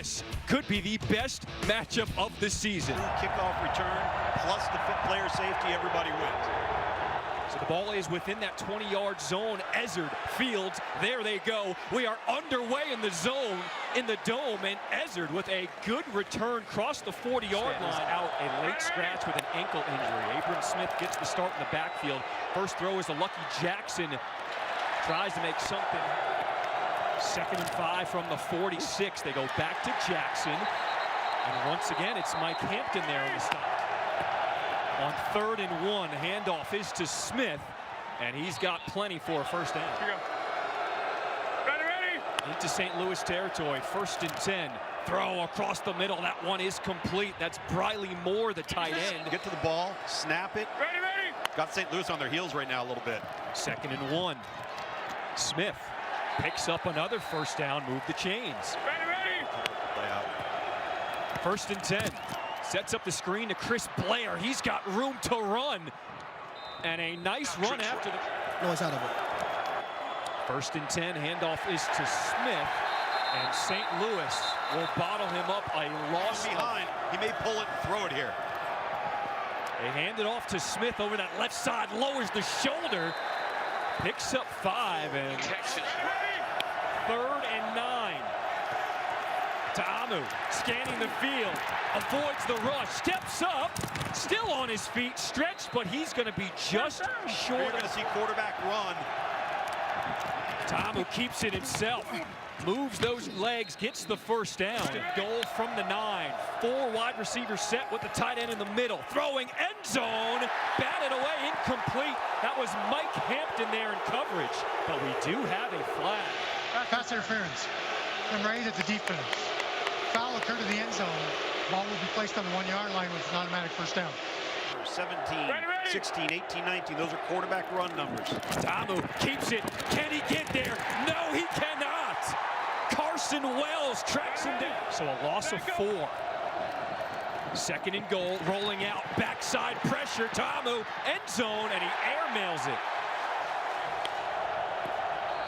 This could be the best matchup of the season. Kickoff return plus the player safety, everybody wins. So the ball is within that 20-yard zone. Ezzard, Fields, there they go. We are underway in the zone, in the dome, and Ezzard with a good return across the 40-yard line. Out a late scratch with an ankle injury. Abram Smith gets the start in the backfield. First throw is a Lucky Jackson. Tries to make something. 2nd and 5 from the 46. They go back to Jackson. And once again, it's Mike Hampton there on the stop. On 3rd and 1, handoff is to Smith, and he's got plenty for a first down. Here you go. Ready. Into St. Louis territory, 1st and 10. Throw across the middle. That one is complete. That's Briley Moore, the tight end. Get to the ball, snap it. Ready. Got St. Louis on their heels right now a little bit. 2nd and 1. Smith picks up another first down, move the chains. Ready. Play out. 1st and 10. Sets up the screen to Chris Blair. He's got room to run. And a nice run after the... Noise out of it. 1st and 10, handoff is to Smith. And St. Louis will bottle him up a loss. Behind, he may pull it and throw it here. They hand it off to Smith over that left side, lowers the shoulder. Picks up 5, and 3rd and 9. Ta'amu scanning the field, avoids the rush, steps up, still on his feet, stretched, but he's going to be just short. You're going to see quarterback run. Ta'amu keeps it himself, moves those legs, gets the first down. Goal from the 9. 4 wide receivers set with the tight end in the middle. Throwing end zone, batted away, incomplete. That was Mike Hampton there in coverage, but we do have a flag. Pass interference. Number 8 at the defense. Foul occurred in the end zone. Ball will be placed on the 1-yard line with an automatic first down. 17, 16, 18, 19. Those are quarterback run numbers. Ta'amu keeps it. Can he get there? No, he cannot. Carson Wells tracks him down. So a loss of 4. 2nd and goal, rolling out, backside pressure. Ta'amu, end zone, and he airmails it.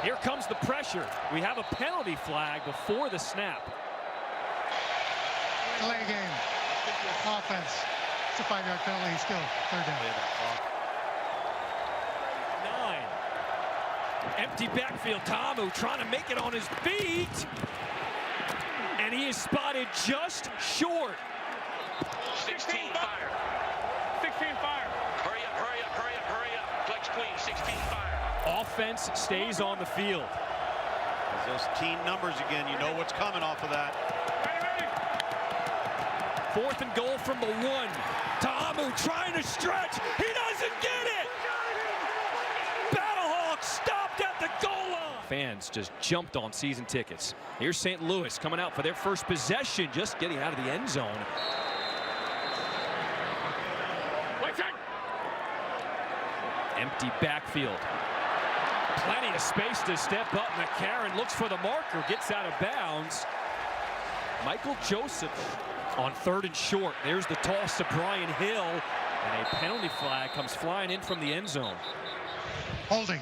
Here comes the pressure. We have a penalty flag before the snap. Delay game. Offense. It's a 5-yard penalty. Still 3rd down. 9. Empty backfield. Ta'amu trying to make it on his feet. And he is spotted just short. 16 fire. 16 fire. Hurry up. Flex queen, 16 fire. Offense stays on the field. Those team numbers again, you know what's coming off of that. 4th and goal from the 1. Ta'amu trying to stretch. He doesn't get it. Battlehawks stopped at the goal line. Fans just jumped on season tickets. Here's St. Louis coming out for their first possession, just getting out of the end zone. Empty backfield. Plenty of space to step up. McCarron looks for the marker, gets out of bounds. Michael Joseph on 3rd and short. There's the toss to Brian Hill, and a penalty flag comes flying in from the end zone. Holding.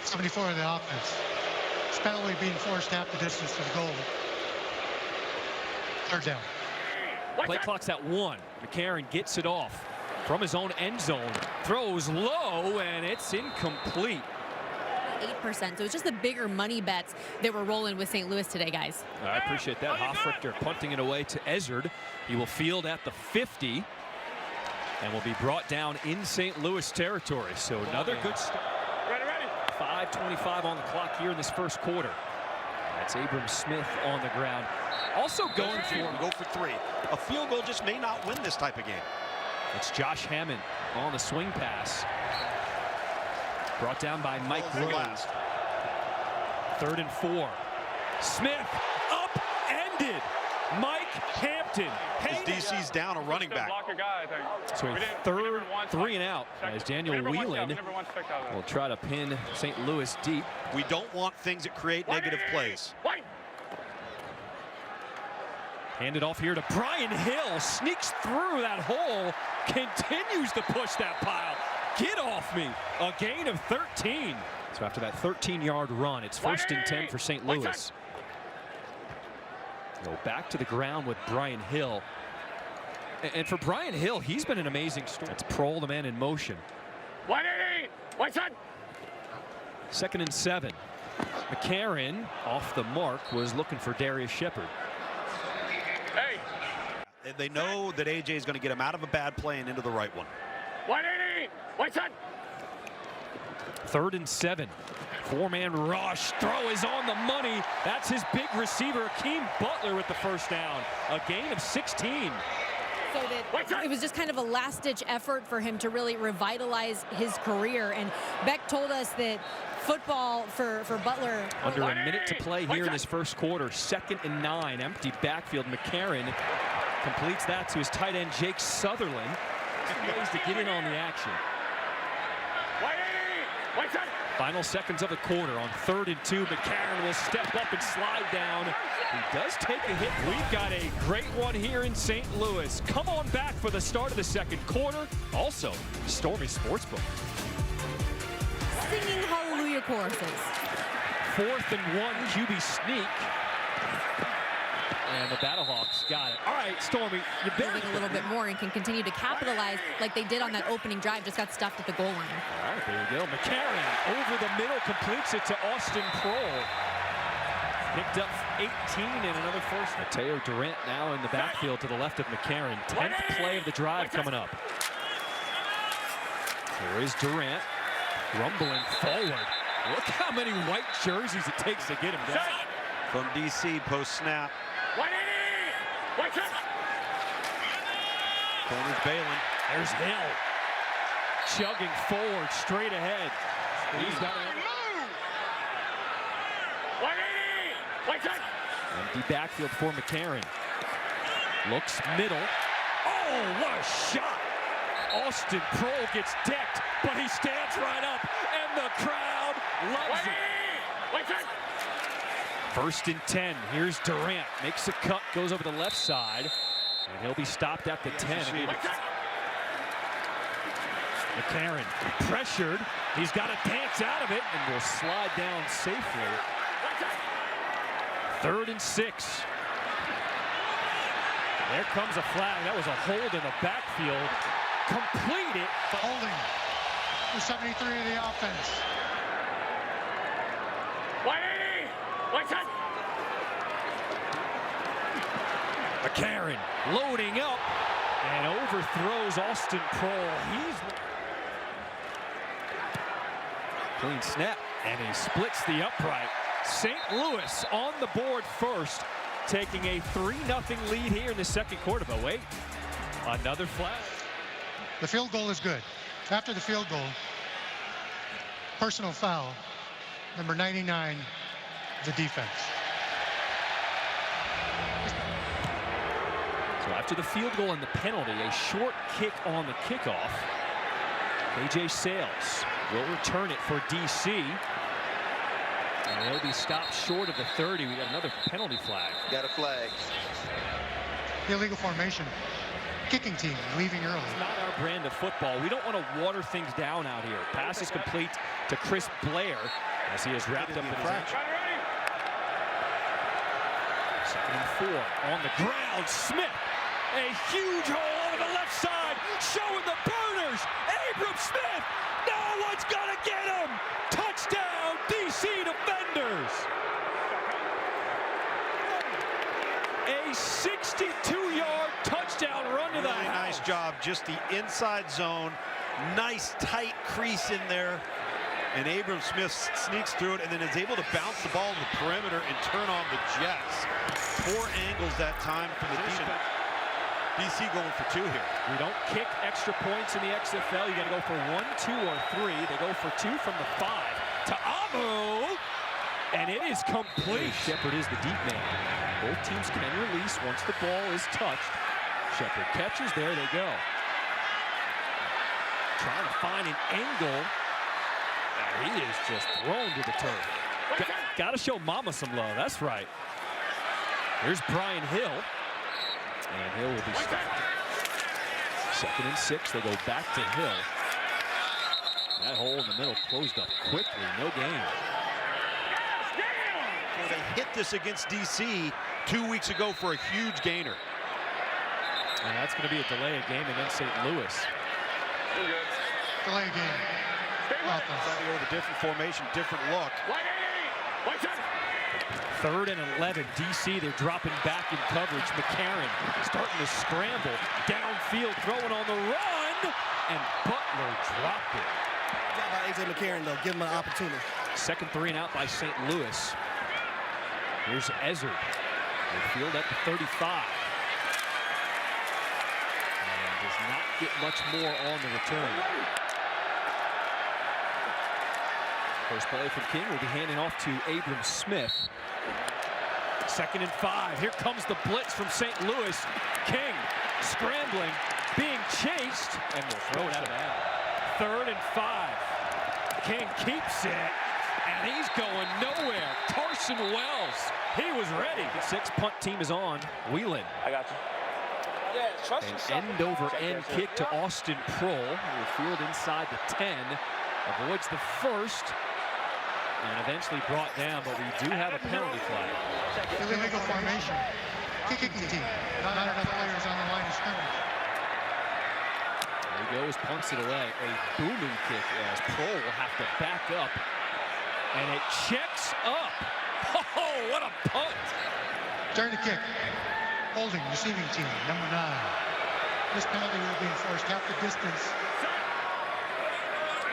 74 of the offense. It's penalty being forced half the distance to the goal. 3rd down. Play clock's at 1. McCarron gets it off from his own end zone. Throws low, and it's incomplete. 8%. So it's just the bigger money bets that we're rolling with St. Louis today, guys. I appreciate that. Hofrichter punting it away to Ezzard. He will field at the 50 and will be brought down in St. Louis territory. So another good start. Ready. 5:25 on the clock here in this first quarter. That's Abram Smith on the ground. Also going for... Go for 3. A field goal just may not win this type of game. It's Josh Hammond on the swing pass. Brought down by Mike Rose. 3rd and 4. Smith upended Mike Hampton. His DC's down a running back. Block your guy, I think. So a 3rd 3 and out as Daniel Whelan will try to pin St. Louis deep. We don't want things that create negative plays. Hand it off here to Brian Hill. Sneaks through that hole. Continues to push that pile. Get off me. A gain of 13. So after that 13-yard run, it's 1st and 10 for St. Louis. Go back to the ground with Brian Hill. And for Brian Hill, he's been an amazing story. It's Prohl, the man in motion. 180. What's that? 2nd and 7. McCarron off the mark was looking for Darius Shepard. Hey. They know that AJ is going to get him out of a bad play and into the right one. 180. What's that? 3rd and 7. 4-man rush. Throw is on the money. That's his big receiver, Akeem Butler, with the first down. A gain of 16. So that it was just kind of a last-ditch effort for him to really revitalize his career. And Beck told us that football for Butler. Under a minute to play here in this first quarter. 2nd and 9. Empty backfield. McCarron completes that to his tight end, Jake Sutherland. Ways to get in on the action. 180. What's that? Final seconds of the quarter. On 3rd and 2, McCarron will step up and slide down. He does take a hit. We've got a great one here in St. Louis. Come on back for the start of the second quarter. Also, Stormy Sportsbook. Singing hallelujah choruses. 4th and 1, QB sneak. And the Battlehawks got it. All right, Stormy, you're Building a little bit more and can continue to capitalize like they did on that opening drive. Just got stuffed at the goal line. All right, there you go. McCarron over the middle completes it to Austin Prohl. Picked up 18 and another first. Mateo Durant now in the backfield to the left of McCarron. 10th play of the drive coming up. Here is Durant rumbling forward. Look how many white jerseys it takes to get him down. From DC, post snap. 180. What's that? Corner's Balin. There's Hill. Chugging forward, straight ahead. He's got it. 180. What's that? Empty backfield for McCarron. Looks middle. Oh, what a shot! Austin Prohl gets decked, but he stands right up, and the crowd loves it. 180. What's that? 1st and 10. Here's Durant. Makes a cut, goes over the left side, and he'll be stopped at the 10. McCarron pressured. He's got to dance out of it and will slide down safely. 3rd and 6. There comes a flag. That was a hold in the backfield. Completed. Holding. The 73 of the offense. 180. What's that? McCarron loading up and overthrows Austin Prohl. He's clean snap, and he splits the upright. St. Louis on the board first, taking a 3-0 lead here in the second quarter. But wait, another flag. The field goal is good. After the field goal, personal foul, number 99, the defense. So after the field goal and the penalty, a short kick on the kickoff. AJ Sales will return it for DC. And he'll be stopped short of the 30. We got another penalty flag. Got a flag. Illegal formation. Kicking team leaving early. It's not our brand of football. We don't want to water things down out here. Pass is complete to Chris Blair as he is wrapped up in his action. 2nd and 4 on the ground. Smith, a huge hole over the left side, showing the burners. Abram Smith, no one's gonna get him. Touchdown, DC Defenders. A 62-yard touchdown run to the Really nice job, just the inside zone. Nice tight crease in there. And Abram Smith sneaks through it and then is able to bounce the ball to the perimeter and turn on the Jets. 4 angles that time for the defense. DC going for 2 here. We don't kick extra points in the XFL. You got to go for 1, 2, or 3. They go for 2 from the 5 to Amu, and it is complete. Shepard is the deep man. Both teams can release once the ball is touched. Shepard catches. There they go. Trying to find an angle. He is just thrown to the turf. Got to show Mama some love. That's right. Here's Brian Hill. And Hill will be stopped. 2nd and 6. They go back to Hill. That hole in the middle closed up quickly. No gain. Well, they hit this against DC. 2 weeks ago for a huge gainer. And that's going to be a delay of game against St. Louis. Delay game. Offense. Sunday with a different formation, different look. 3rd and 11. DC, they're dropping back in coverage. McCarron starting to scramble. Downfield, throwing on the run. And Butler dropped it. Good job by A.J. McCarron, though. Give him an opportunity. Second 3 and out by St. Louis. Here's Ezard. They field at the 35. And does not get much more on the return. First play from King will be handing off to Abram Smith. 2nd and 5. Here comes the blitz from St. Louis. King scrambling, being chased, and will throw it out of bounds. 3rd and 5. King keeps it, and he's going nowhere. Carson Wells, he was ready. The 6 punt team is on. Wheelan. I got you. Yeah, trust An end-over-end kick to Austin Prohl. Who will field inside the 10. Avoids the first. And eventually brought down, but we do have a penalty flag. Illegal formation. Kicking team. Not enough players on the line of scrimmage. There he goes, punts it away. A booming kick as Prohl will have to back up. And it checks up. Oh, what a punt. Turn the kick. Holding, receiving team, number 9. This penalty will be enforced half the distance.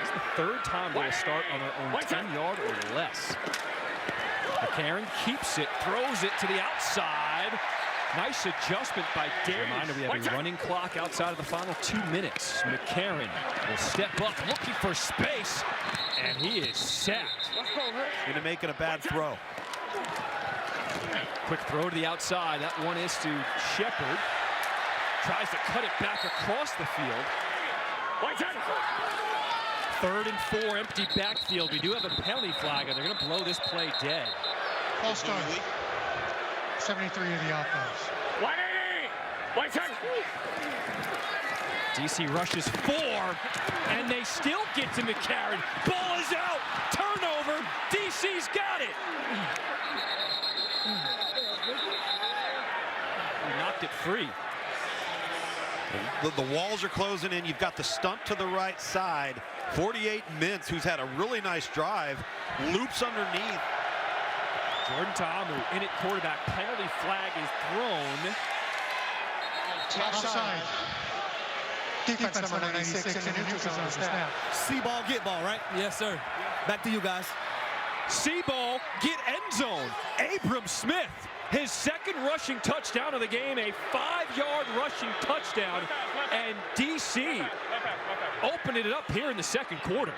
It's the 3rd time they'll start on their own 10-yard or less. McCarron keeps it, throws it to the outside. Nice adjustment by Darius. Reminder, we have a running clock outside of the final 2 minutes. McCarron will step up, looking for space, and he is sacked. Going to make it a bad throw. Quick throw to the outside. That one is to Shepard. Tries to cut it back across the field. 3rd and 4, empty backfield. We do have a penalty flag, and they're going to blow this play dead. False start. 73 of the offense. 180! DC rushes 4, and they still get to McCarron. Ball is out. Turnover. DC's got it. He knocked it free. The walls are closing in. You've got the stunt to the right side. 48 Mintz, who's had a really nice drive, loops underneath. Jordan Ta'amu in at quarterback. Penalty flag is thrown. Offside. Defense number 96 and neutral zone snap. See ball, get ball, right? Yes, sir. Back to you guys. See ball, get end zone. Abram Smith, his 2nd rushing touchdown of the game, a 5-yard rushing touchdown, and DC opened it up here in the 2nd quarter.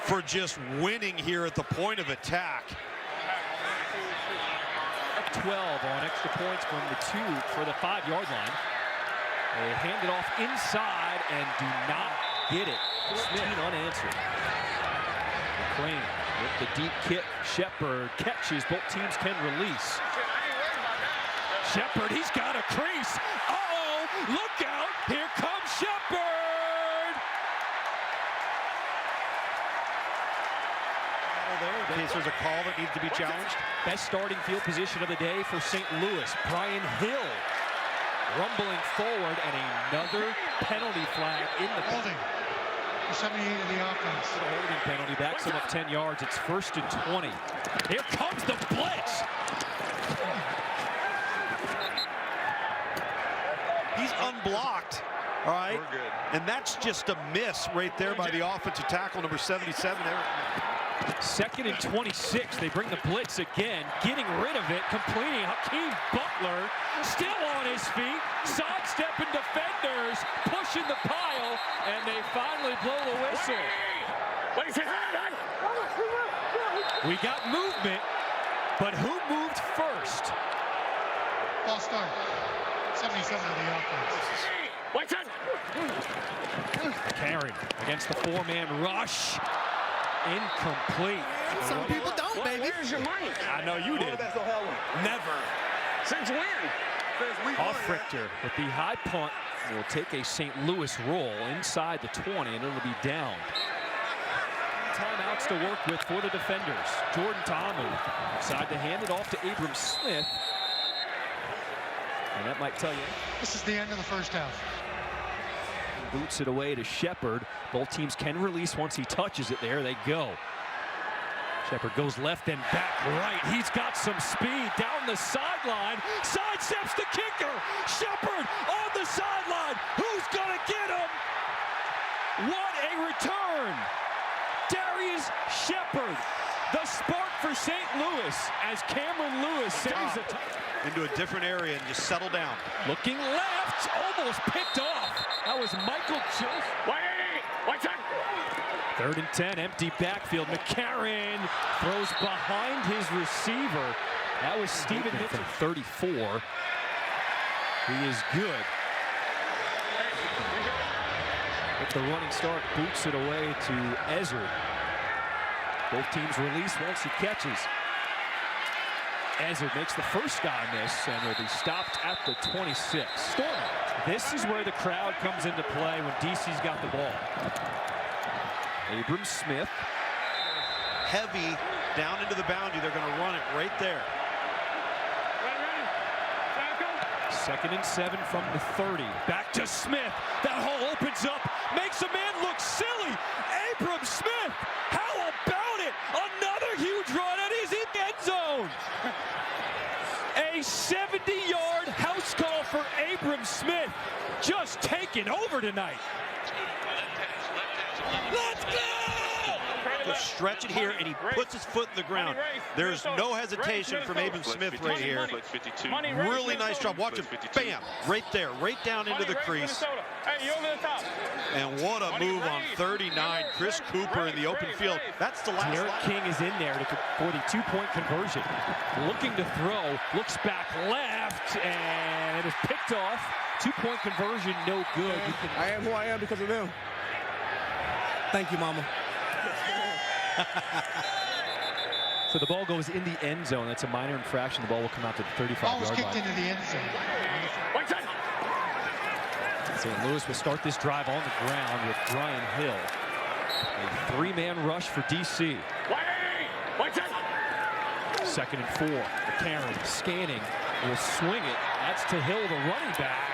For just winning here at the point of attack. 12 on extra points from the 2 for the 5-yard line. They hand it off inside and do not get it. 15 unanswered. McLean with the deep kick. Shepard catches. Both teams can release. Shepard, he's got a crease. Uh-oh, look out. Here comes Shepard. In case there's a call that needs to be challenged. Best starting field position of the day for St. Louis. Brian Hill rumbling forward, and another penalty flag in the Holding. 78 of the offense. A holding penalty backs him up 10 yards. It's 1st and 20. Here comes the blitz. He's unblocked. All right. And that's just a miss right there by the offensive tackle, number 77. 2nd and 26. They bring the blitz again, getting rid of it, completing. Hakeem Butler still on his feet, sidestepping defenders, pushing the pile, and they finally blow the whistle. We got movement, but who moved first? False start. 77 of the offense. McCarron against the 4-man rush. Incomplete. Some people don't, baby. Where's your money? I know you did. Never. Since when? Offrichter with the high punt will take a St. Louis roll inside the 20, and it'll be down. Timeouts to work with for the defenders. Jordan Ta'amu decide to hand it off to Abram Smith. And that might tell you. This is the end of the first half. Boots it away to Shepard. Both teams can release once he touches it. There they go. Shepard goes left and back right. He's got some speed down the sideline. Sidesteps the kicker. Shepard on the sideline. Who's gonna get him? What a return. Darius Shepard, the spark for St. Louis as Cameron Lewis saves it. Into a different area and just settle down. Looking left, almost picked off. That was Michael Joseph. 3rd and 10, empty backfield. McCarron throws behind his receiver. That was Steven from 34. He is good. With the running start, boots it away to Ezard. Both teams release once he catches. Ezard makes the first guy miss and will be stopped at the 26. Storm. This is where the crowd comes into play when DC's got the ball. Abram Smith. Heavy down into the boundary. They're going to run it right there. 2nd and 7 from the 30. Back to Smith. That hole opens up. Makes a man look silly. Abram Smith. How about it? Another huge run and he's in the end zone. A 70-yard house call for Abram Smith. Just taking over tonight. Let's go! Just stretch it here, and he puts his foot in the ground. There's no hesitation from Abram Smith right here. Really nice job. Watch him. Bam! Right there. Right down into the crease. And what a move on 39. Chris Cooper in the open field. That's the last Derek line. King is in there for the 2-point conversion. Looking to throw. Looks back left, and it is picked off. 2-point conversion, no good. I am who I am because of them. Thank you, Mama. So the ball goes in the end zone. That's a minor infraction. The ball will come out to the 35-yard line. Ball was kicked into the end zone. St. Louis will start this drive on the ground with Brian Hill. A 3-man rush for DC. 2nd and 4. McCarron scanning, will swing it. That's to Hill, the running back.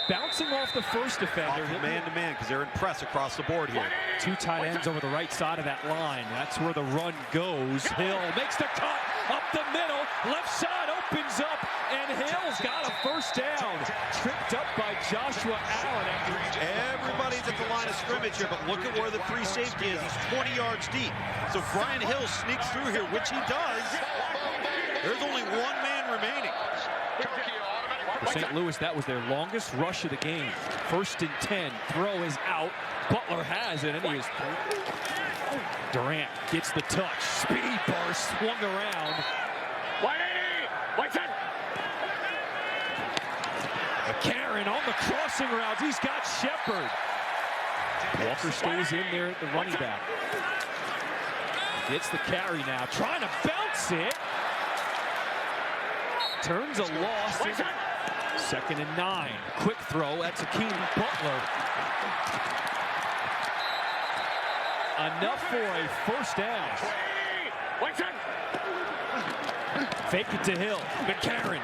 Bouncing off the first defender. Man-to-man, because they're in press across the board here. 2 tight ends over the right side of that line. That's where the run goes. Hill makes the cut up the middle. Left side opens up, and Hill's got a first down. Tripped up by Joshua Allen. Everybody's at the line of scrimmage here, but look at where the 3 safety is. He's 20 yards deep. So Brian Hill sneaks through here, which he does. There's only 1 man remaining. For St. Louis, that was their longest rush of the game. 1st and 10. Throw is out. Butler has it, and he is. Durant gets the touch. Speed burst, swung around. McCarron on the crossing route. He's got Shepard. Walker stays in there at the running back. Gets the carry now. Trying to bounce it. Turns a loss. 2nd and 9. Quick throw. That's Akeem Butler. Enough for a first down. Fake it to Hill. McCarron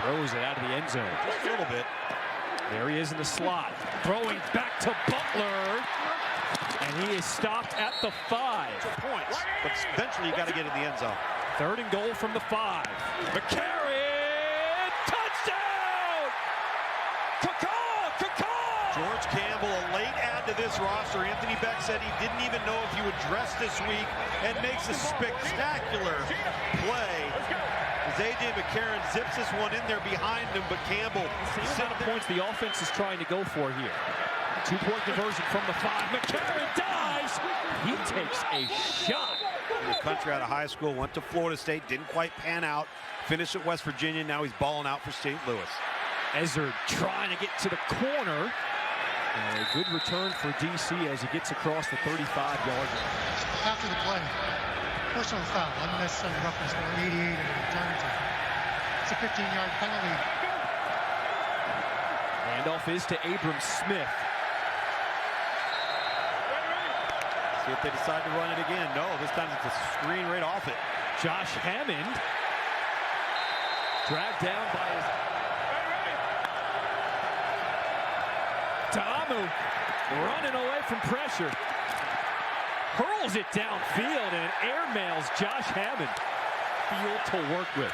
throws it out of the end zone. Just a little bit. There he is in the slot. Throwing back to Butler. And he is stopped at the 5. Points, but eventually you got to get in the end zone. 3rd and goal from the 5. McCarron, touchdown! George Campbell, a late add to this roster. Anthony Beck said he didn't even know if he would dress this week, and makes a spectacular play. As A.J. McCarron zips this one in there behind him, but Campbell. See the amount of points the offense is trying to go for here. 2-point conversion from the 5. McCarron dives. He takes a shot. In the country out of high school, went to Florida State, didn't quite pan out. Finished at West Virginia, now he's balling out for St. Louis. Ezard trying to get to the corner. And a good return for DC as he gets across the 35-yard line. After the play, personal foul, unnecessary roughness, 88 and return to. It's a 15-yard penalty. Handoff is to Abram Smith. See if they decide to run it again. No, this time it's a screen right off it. Josh Hammond Dragged down by his... Ta'amu running away from pressure. Hurls it downfield and airmails Josh Hammond. Field to work with.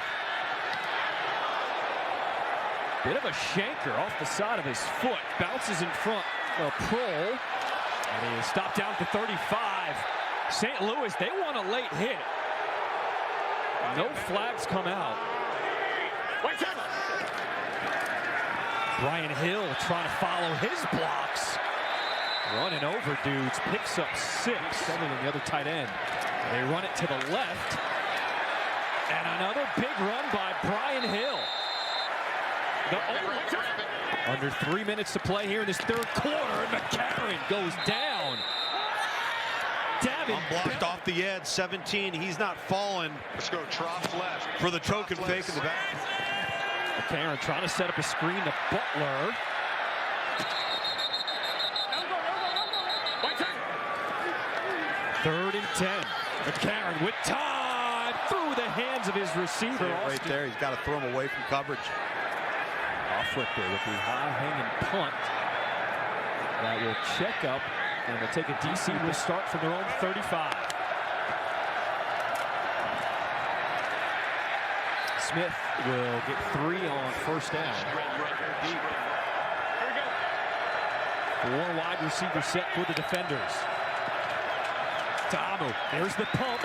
Bit of a shanker off the side of his foot. Bounces in front of Pro. And he is stopped down to 35. St. Louis, they want a late hit. No flags come out. Brian Hill trying to follow his blocks. Running over dudes, picks up 6. 7 on the other tight end. They run it to the left. And another big run by Brian Hill. Under 3 minutes to play here in this third quarter, and McCarron goes down. Blocked off the edge, 17. He's not falling. Let's go trough left. For the choke and fake in the back. McCarron trying to set up a screen to Butler. Third and 10. McCarron with time through the hands of his receiver. Right there, he's got to throw him away from coverage. Off Richter with the high-hanging punt. That will check up, and they'll take a DC to start from their own 35. Smith will get 3 on first down. 4 wide receiver set for the defenders. Ta'amu, there's the pump.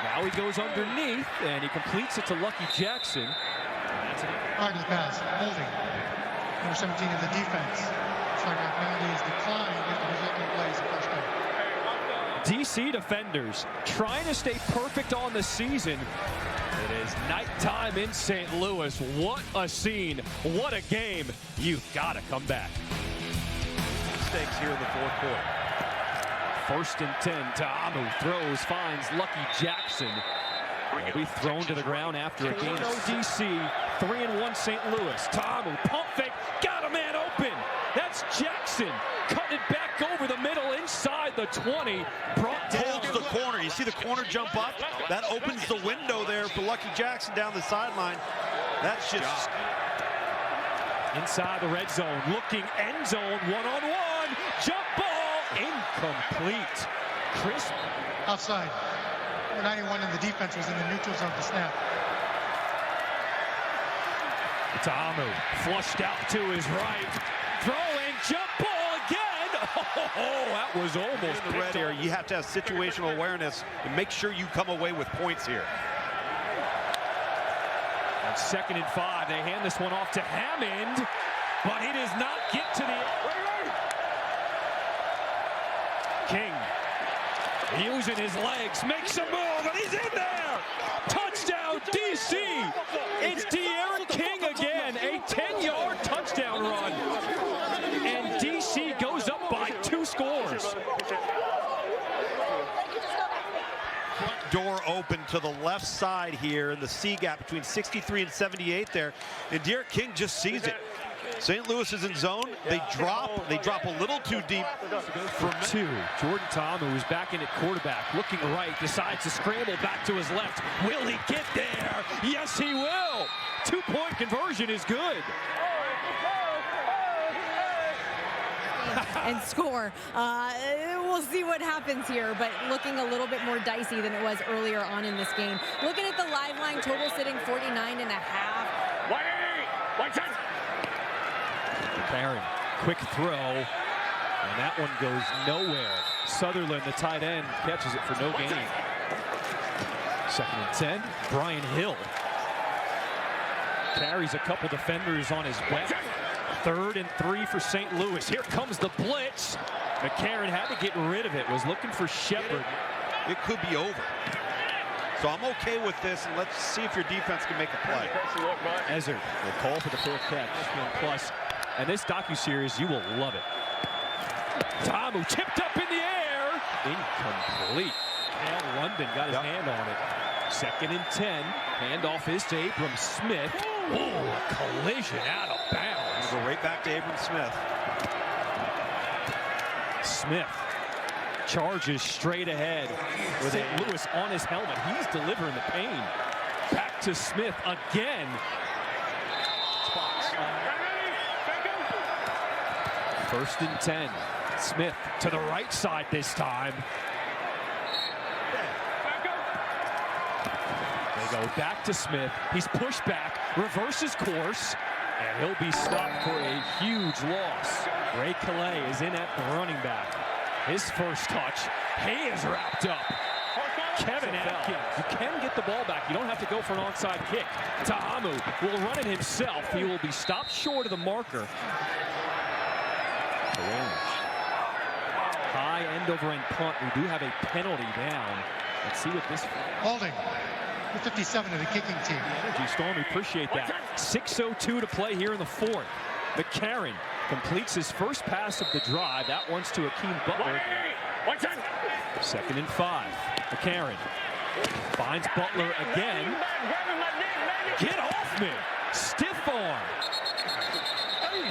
Now he goes underneath, and he completes it to Lucky Jackson. Hard pass, holding. Number 17 of the defense. Strikeout penalty is declined if the resulting play is a first down. DC defenders trying to stay perfect on the season. It is nighttime in St. Louis. What a scene. What a game. You've got to come back. Mistakes here in the fourth quarter. First and 10. Ta'amu throws, finds Lucky Jackson. Will be thrown to the ground after a gain of DC. 3-1 St. Louis. Ta'amu, pump fake, got a man open. That's Jackson. Cutting it back over the middle inside the 20. Brought down. Holds the corner. You see the corner jump up? That opens the window there for Lucky Jackson down the sideline. That's just... Inside the red zone, looking end zone, one-on-one. Jump ball, incomplete. Crisp. Outside. Number 91 in the defense was in the neutral zone to snap. Ta'amu flushed out to his right. Throwing, jump ball again. Oh, that was almost in the red area. You have to have situational awareness and make sure you come away with points here. On 2nd and 5, they hand this one off to Hammond, but he does not get to the... King, using his legs, makes a move, and he's in there! Touchdown, DC! It's De'Aaron King again, a 10-yard touchdown run. And DC goes up by 2 scores. Door open to the left side here in the C gap between 63 and 78 there, and De'Aaron King just sees it. St. Louis is in zone. They drop a little too deep for 2. Jordan Ta'amu, who's back in at quarterback, looking right, decides to scramble back to his left. Will he get there? Yes, he will. 2-point conversion is good. And score. We'll see what happens here, but looking a little bit more dicey than it was earlier on in this game. Looking at the live line, total sitting 49.5. McCarron, quick throw, and that one goes nowhere. Sutherland, the tight end, catches it for no gain. 2nd and 10, Brian Hill carries a couple defenders on his back. 3rd and 3 for St. Louis. Here comes the blitz. McCarron had to get rid of it, was looking for Shepard. It could be over. So I'm okay with this, and let's see if your defense can make a play. Ezzard will call for the 4th catch, 1+. And this docuseries, you will love it. Ta'amu tipped up in the air. Incomplete. Cal London got his hand on it. 2nd and 10. Handoff is to Abram Smith. Oh, collision out of bounds. We'll go right back to Abram Smith. Smith charges straight ahead with St. Louis on his helmet. He's delivering the pain. Back to Smith again. First and 10. Smith to the right side this time. They go back to Smith. He's pushed back, reverses course, and he'll be stopped for a huge loss. Ray Calais is in at the running back. His first touch, he is wrapped up. Kevin Atkins, you can get the ball back. You don't have to go for an onside kick. Ta'amu will run it himself. He will be stopped short of the marker. High end over end punt. We do have a penalty down. Let's see what this. Holding. The 57 of the kicking team. Energy Storm, we appreciate that. 6:02 to play here in the fourth. McCarron completes his first pass of the drive. That one's to Akeem Butler. Second and 5. McCarron finds Butler again. Get off me! Stiff arm.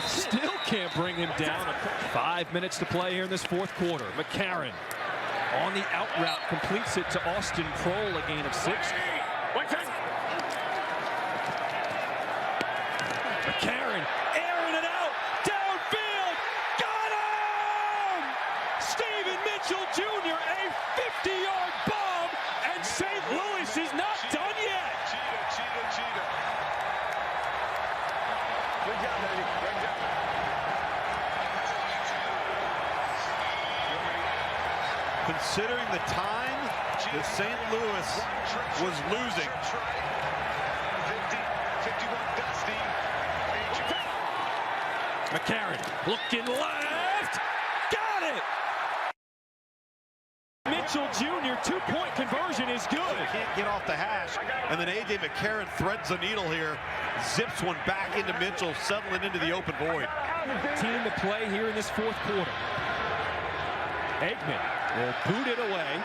Still can't bring him down. 5 minutes to play here in this fourth quarter. McCarron on the out route completes it to Austin Prohl, a gain of 6. McCarron airing it out downfield. Got him! Stephen Mitchell Jr. a 50-yard bomb, and St. Louis is not done yet. Cheetah. Good job, baby. Good job. Considering the time that St. Louis was losing. 51 Dusty. McCarron looking left. Got it! Mitchell Jr. 2-point conversion is good. Can't get off the hash. And then A.J. McCarron threads the needle here. Zips one back into Mitchell, settling into the open void. Team to play here in this fourth quarter. Aikman will boot it away.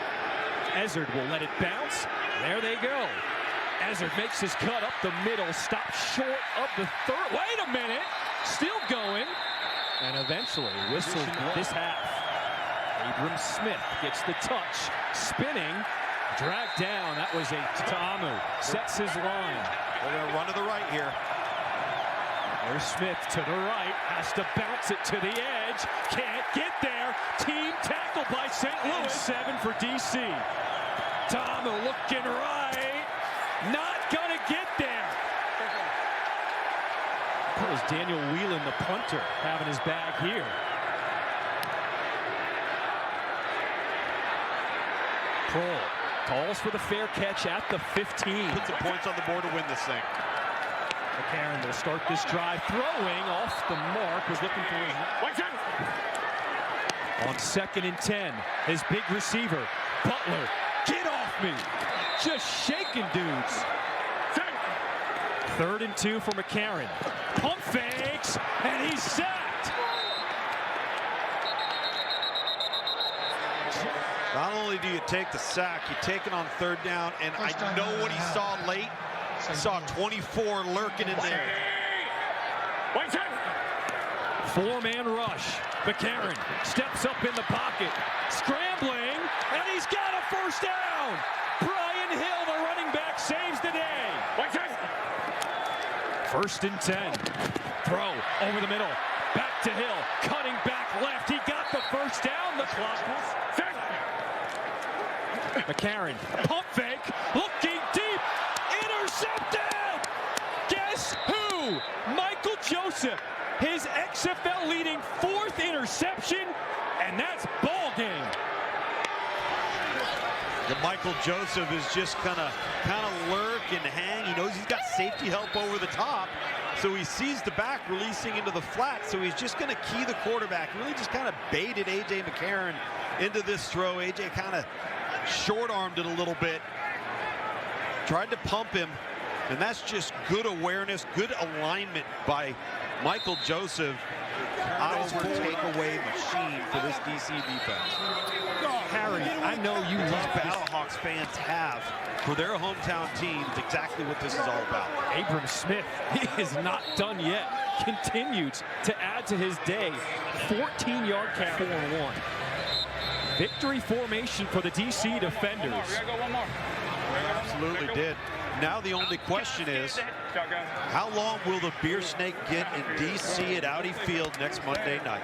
Ezzard will let it bounce. There they go. Ezzard makes his cut up the middle, stops short of the third. Wait a minute, still going. And eventually whistles this half. Abram Smith gets the touch, spinning, dragged down. That was a Ta'amu, sets his line. They're gonna run to the right here. There's Smith to the right, has to bounce it to the edge, can't get there. Team tackled by St. Louis. 7 for DC. Ta'amu looking right, not gonna get there. That was Daniel Whelan, the punter, having his bag here. Prohl calls for the fair catch at the 15. Put some points on the board to win this thing. McCarron will start this drive throwing off the mark. Was looking for his. On 2nd and 10, his big receiver, Butler. Get off me! Just shaking dudes. 3rd and 2 for McCarron. Pump fakes, and he's sacked. Not only do you take the sack, you take it on 3rd down, and I know what he saw late. He saw 24 lurking in there. 4-man rush. McCarron steps up in the pocket, scrambling, and he's got a first down. Brian Hill, the running back, saves the day. 1st and 10. Throw over the middle. Back to Hill. Cutting back left. He got the first down. The clock was set. McCarron. Pump fake. Looking deep. Intercepted. Guess who? Michael Joseph. His XFL leading 4th interception. And that's ball game. Michael Joseph is just kind of lurk and hang. He knows he's got safety help over the top, so he sees the back releasing into the flat, so he's just going to key the quarterback. Really just kind of baited A.J. McCarron into this throw. A.J. kind of short-armed it a little bit, tried to pump him, and that's just good awareness, good alignment by Michael Joseph. Takeaway machine for this DC defense. Harry, I know you love Battlehawks fans have for their hometown teams exactly what this is all about. Abram Smith, he is not done yet. Continues to add to his day. 14-yard catch, 4-1. Victory formation for the DC defenders. We gotta go one more. Absolutely did. Now the only question is, How long will the beer snake get in D.C. at Audi Field next Monday night?